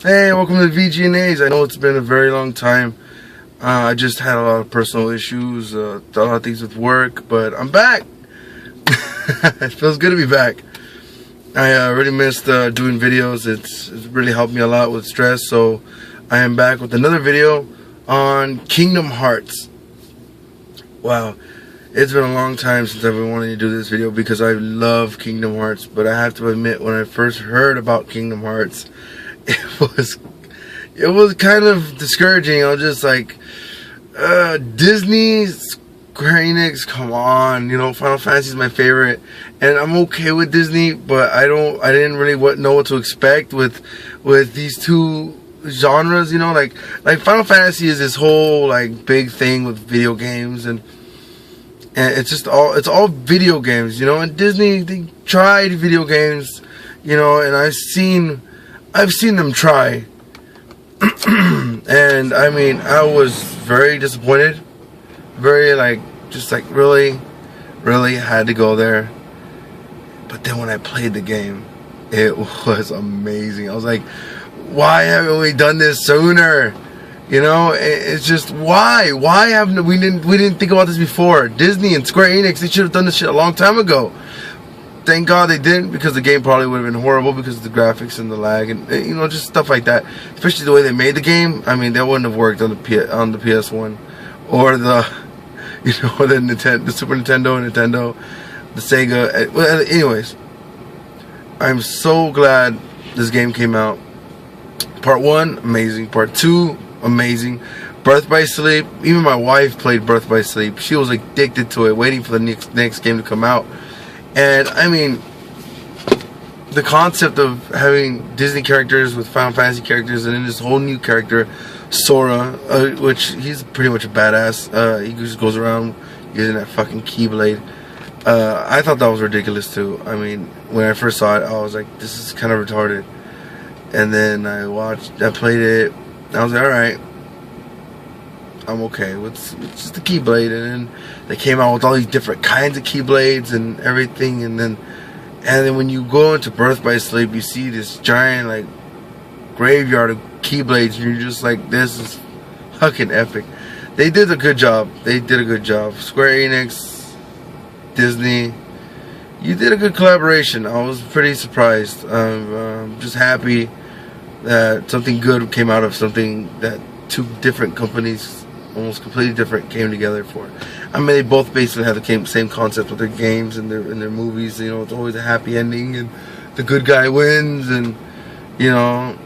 Hey, welcome to VG&A's. I know it's been a very long time. I just had a lot of personal issues, a lot of things with work, but I'm back. It feels good to be back. I really missed doing videos. It's really helped me a lot with stress, so I am back with another video on Kingdom Hearts. Wow, it's been a long time since I've been wanting to do this video because I love Kingdom Hearts, but I have to admit, when I first heard about Kingdom Hearts, it was kind of discouraging. I was just like, Disney, Square Enix, come on, you know, Final Fantasy is my favorite, and I'm okay with Disney, but I didn't really know what to expect with these two genres, you know, like Final Fantasy is this whole like big thing with video games, and it's all video games, you know, and Disney, they tried video games, you know, and I've seen them try. And I mean, I was very disappointed, very really had to go there. But then when I played the game, it was amazing. I was like, why haven't we done this sooner? You know, it's just why haven't we didn't think about this before? Disney and Square Enix, they should have done this shit a long time ago. Thank God they didn't, because the game probably would have been horrible because of the graphics and the lag and, you know, just stuff like that. Especially the way they made the game. I mean, that wouldn't have worked on the PS1 or the, you know, the Super Nintendo, the Sega. Well, anyways, I'm so glad this game came out. Part 1, amazing. Part 2, amazing. Birth by Sleep. Even my wife played Birth by Sleep. She was addicted to it, waiting for the next game to come out. And I mean, the concept of having Disney characters with Final Fantasy characters, and then this whole new character, Sora, which he's pretty much a badass. He just goes around using that fucking Keyblade. I thought that was ridiculous too. I mean, when I first saw it, I was like, this is kind of retarded. And then I played it. I was like, all right, I'm okay with just the Keyblade. And then they came out with all these different kinds of Keyblades and everything. And then when you go into Birth by Sleep, you see this giant like graveyard of Keyblades, and you're just like, this is fucking epic. They did a good job. Square Enix, Disney, you did a good collaboration. I was pretty surprised. I'm just happy that something good came out of something that two different companies, almost completely different, came together for. I mean, they both basically have the same concept with their games and their movies. You know, it's always a happy ending and the good guy wins, and you know,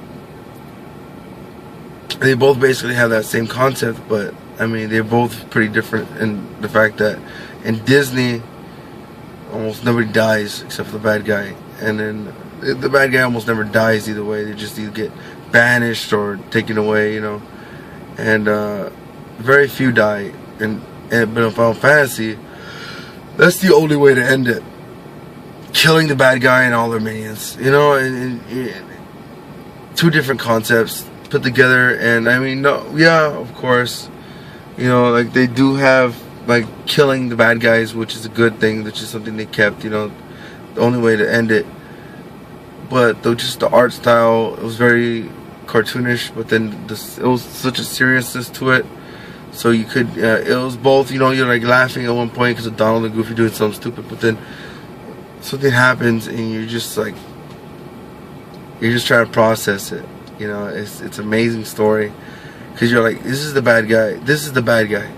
they both basically have that same concept. But I mean, they're both pretty different in the fact that in Disney, almost nobody dies except for the bad guy, and then the bad guy almost never dies either way. They just either get banished or taken away, you know, and very few die. But in Final Fantasy, that's the only way to end it: killing the bad guy and all their minions, you know. And two different concepts put together. And I mean, no, yeah, of course, you know, like they do have like killing the bad guys, which is a good thing, which is something they kept, you know, the only way to end it. But though, just the art style, it was very cartoonish, but then it was such a seriousness to it. So you could, it was both, you know, you're like laughing at one point because of Donald and Goofy doing something stupid, but then something happens and you're just like, you're just trying to process it. You know, it's an amazing story because you're like, this is the bad guy,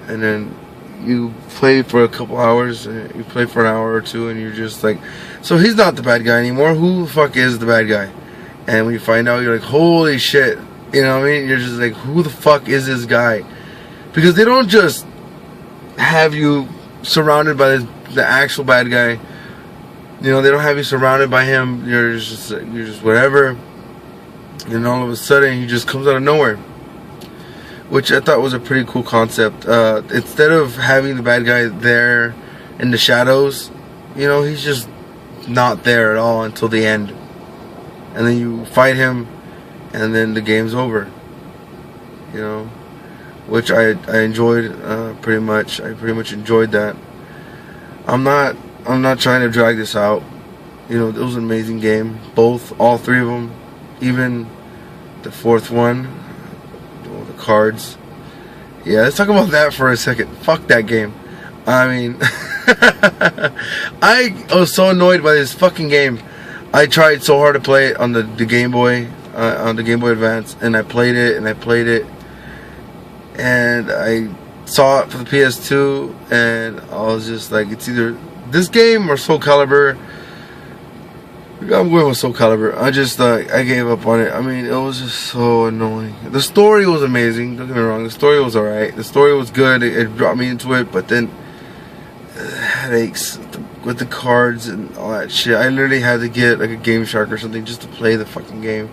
and then you play for a couple hours, you play for an hour or two, and you're just like, so he's not the bad guy anymore. Who the fuck is the bad guy? And when you find out, you're like, holy shit. You know what I mean? You're just like, who the fuck is this guy? Because they don't just have you surrounded by the actual bad guy. You know, they don't have you surrounded by him. You're just whatever. And all of a sudden, he just comes out of nowhere. Which I thought was a pretty cool concept. Instead of having the bad guy there in the shadows, you know, he's just not there at all until the end. And then you fight him, and then the game's over. You know, which I enjoyed pretty much. I pretty much enjoyed that. I'm not trying to drag this out. You know, it was an amazing game. All three of them. Even The fourth one, the cards. Yeah, let's talk about that for a second. Fuck that game. I mean, I was so annoyed by this fucking game. I tried so hard to play it on the Game Boy, on the Game Boy Advance, and I played it, and I saw it for the PS2, and I was just like, it's either this game or Soul Calibur. I'm going with Soul Calibur. I gave up on it. I mean, it was just so annoying. The story was amazing, don't get me wrong. The story was alright. The story was good. It brought me into it, but then headaches with the cards and all that shit. I literally had to get like a Game Shark or something just to play the fucking game.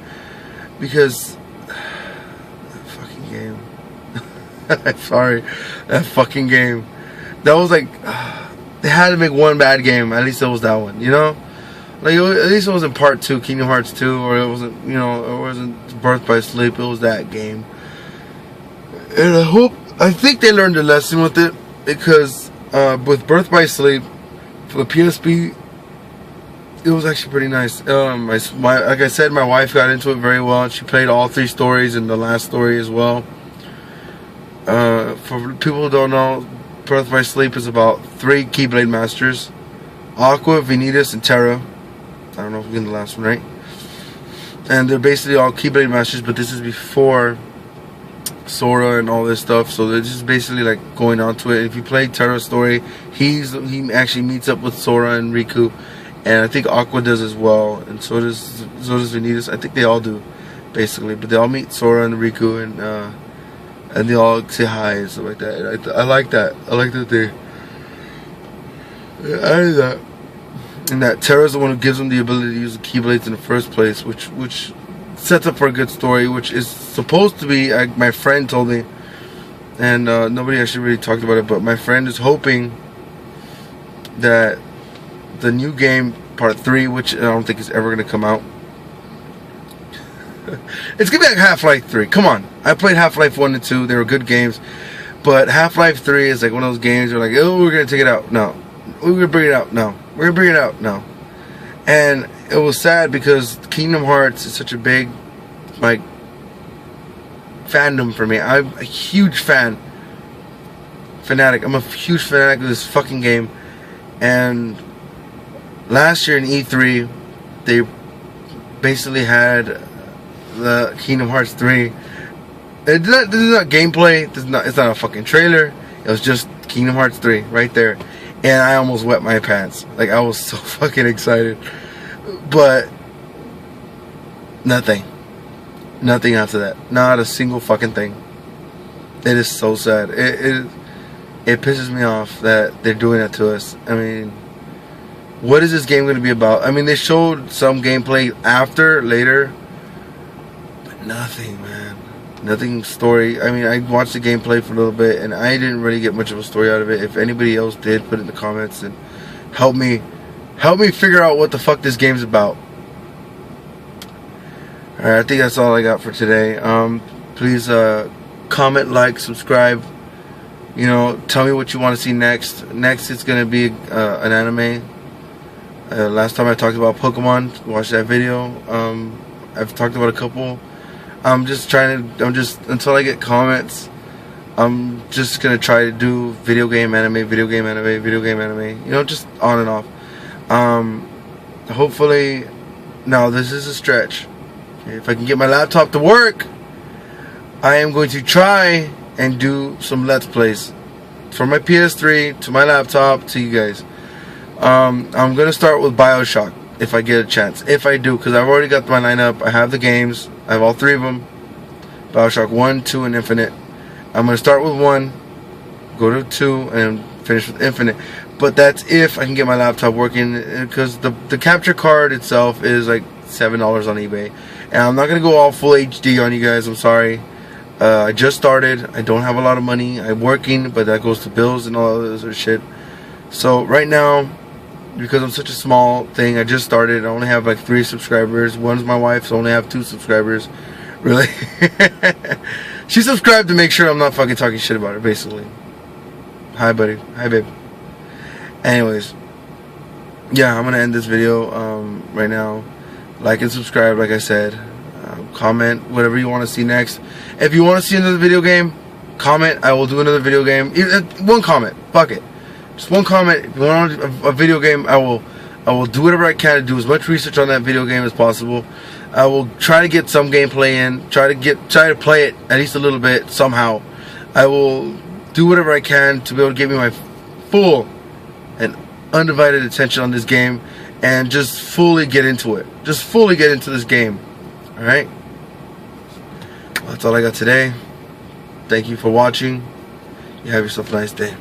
Because that fucking game. I'm sorry. That fucking game. That was like, they had to make one bad game. At least it was that one, you know? Like, at least it wasn't Part 2, Kingdom Hearts 2, or it wasn't, you know, it wasn't Birth by Sleep. It was that game. And I think they learned a lesson with it, because with Birth by Sleep for the PSP, it was actually pretty nice. Like I said, my wife got into it very well, and she played all 3 stories and the last story as well. For people who don't know, Birth by Sleep is about 3 Keyblade Masters: Aqua, Vanitas, and Terra. I don't know if we're getting the last one right. And they're basically all Keyblade Masters, but this is before Sora and all this stuff. So they're just basically like going on to it. If you play Terra's story, he actually meets up with Sora and Riku, and I think Aqua does as well, and so does Vanitas. I think they all do, basically. But they all meet Sora and Riku, and they all say hi and stuff like that. And I like that. I like that they. I like that. And that Terra's the one who gives them the ability to use the Keyblades in the first place, which sets up for a good story, which is supposed to be, my friend told me, and nobody actually really talked about it, but my friend is hoping that the new game, Part 3, which I don't think is ever going to come out, it's going to be like Half-Life 3. Come on. I played Half-Life 1 and 2. They were good games. But Half-Life 3 is like one of those games where like, oh, we're going to take it out. No. We're going to bring it out. No. We're going to bring it out. No. And it was sad because Kingdom Hearts is such a big, like, fandom for me. I'm a huge fanatic. I'm a huge fanatic of this fucking game. And last year in E3, they basically had the Kingdom Hearts 3. This is not gameplay. It's not a fucking trailer. It was just Kingdom Hearts 3 right there. And I almost wet my pants. Like, I was so fucking excited. But nothing after that. Not a single fucking thing. It is so sad. It pisses me off that they're doing that to us. I mean, what is this game going to be about? I mean, they showed some gameplay later, but nothing, man. Nothing story. I mean, I watched the gameplay for a little bit, and I didn't really get much of a story out of it. If anybody else did, put it in the comments and help me figure out what the fuck this game's about. Alright, I think that's all I got for today. Please comment, like, subscribe. You know, tell me what you want to see next. Next, it's gonna be an anime. Last time I talked about Pokemon. Watch that video. I've talked about a couple. Until I get comments, I'm just gonna try to do video game anime. You know, just on and off. Hopefully, now this is a stretch. If I can get my laptop to work, I am going to try and do some Let's Plays from my PS3 to my laptop to you guys. I'm gonna start with BioShock if I get a chance. If I do, because I've already got my lineup. I have the games. I have all 3 of them. BioShock 1, 2, and Infinite. I'm gonna start with 1, go to 2, and finish with Infinite. But that's if I can get my laptop working, because the capture card itself is like $7 on eBay. And I'm not gonna go all full HD on you guys. I'm sorry. I just started. I don't have a lot of money. I'm working, but that goes to bills and all this other shit. So right now, because I'm such a small thing, I just started. I only have like 3 subscribers. One's my wife, so I only have 2 subscribers. Really? She subscribed to make sure I'm not fucking talking shit about her, basically. Hi, buddy. Hi, babe. Anyways, yeah, I'm gonna end this video right now. Like and subscribe, like I said. comment whatever you want to see next. If you want to see another video game, comment. I will do another video game. One comment, fuck it, just one comment. If you want a video game, I will do whatever I can to do as much research on that video game as possible. I will try to get some gameplay in, try to play it at least a little bit somehow. I will do whatever I can to be able to give me my full and undivided attention on this game and just fully get into it. Just fully get into this game. Alright? Well, that's all I got today. Thank you for watching. You have yourself a nice day.